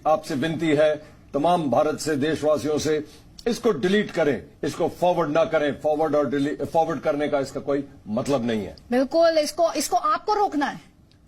आपसे विनती है तमाम भारत से देशवासियों से, इसको डिलीट करें, इसको फॉरवर्ड ना करें। फॉरवर्ड और फॉरवर्ड करने का इसका कोई मतलब नहीं है। बिल्कुल, इसको आपको रोकना है,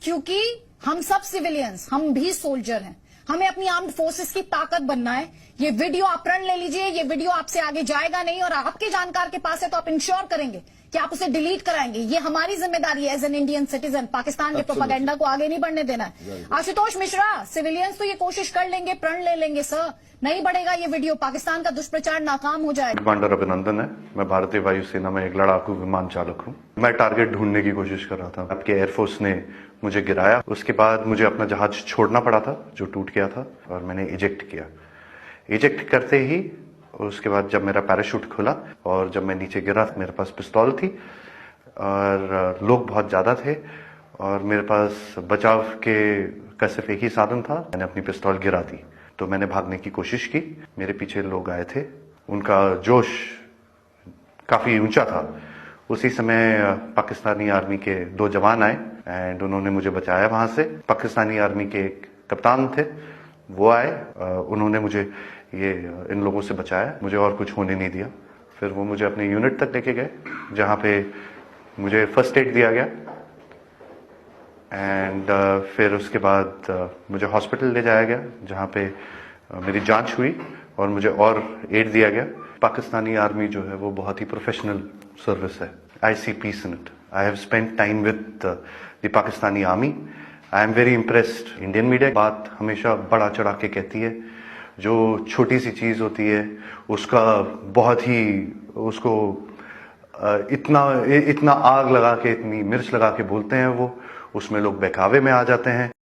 क्योंकि हम सब सिविलियंस, हम भी सोल्जर हैं, हमें अपनी आर्म्ड फोर्सेस की ताकत बनना है। ये वीडियो आप प्रण ले लीजिए, ये वीडियो आपसे आगे जाएगा नहीं, और आपके जानकार के पास है तो आप इंश्योर करेंगे कि आप उसे डिलीट कराएंगे। ये हमारी जिम्मेदारी है as an Indian citizen, Pakistan के प्रोपेगेंडा को आगे नहीं बढ़ने देना है। आशुतोष मिश्रा, सिविलियंस तो ये कोशिश कर लेंगे, प्रण ले लेंगे सर, नहीं बढ़ेगा ये वीडियो, पाकिस्तान का दुष्प्रचार नाकाम हो जाएगा। कमांडर अभिनंदन है, मैं भारतीय वायुसेना में एक लड़ाकू विमान चालक हूँ। मैं टारगेट ढूंढने की कोशिश कर रहा था, आपके एयरफोर्स ने मुझे गिराया। उसके बाद मुझे अपना जहाज छोड़ना पड़ा था जो टूट गया था, और मैंने इजेक्ट किया। इजेक्ट करते ही उसके बाद जब मेरा पैराशूट खुला और जब मैं नीचे गिरा, मेरे पास पिस्तौल थी और लोग बहुत ज़्यादा थे, और मेरे पास बचाव का सिर्फ एक ही साधन था, मैंने अपनी पिस्तौल गिरा दी। तो मैंने भागने की कोशिश की, मेरे पीछे लोग आए थे, उनका जोश काफ़ी ऊंचा था। उसी समय पाकिस्तानी आर्मी के 2 जवान आए एंड उन्होंने मुझे बचाया वहाँ से। पाकिस्तानी आर्मी के एक कप्तान थे, वो आए, उन्होंने मुझे इन लोगों से बचाया, मुझे और कुछ होने नहीं दिया। फिर वो मुझे अपने यूनिट तक लेके गए, जहाँ पे मुझे फर्स्ट एड दिया गया एंड फिर उसके बाद मुझे हॉस्पिटल ले जाया गया, जहाँ पे मेरी जांच हुई और मुझे और एड दिया गया। पाकिस्तानी आर्मी जो है वो बहुत ही प्रोफेशनल सर्विस है। I see peace in it. I have spent time with the Pakistani army. I am very impressed. Indian media बात हमेशा बढ़ा चढ़ा के कहती है, जो छोटी सी चीज़ होती है उसका बहुत ही उसको इतना आग लगा के, इतनी मिर्च लगा के बोलते हैं वो, उसमें लोग बहकावे में आ जाते हैं।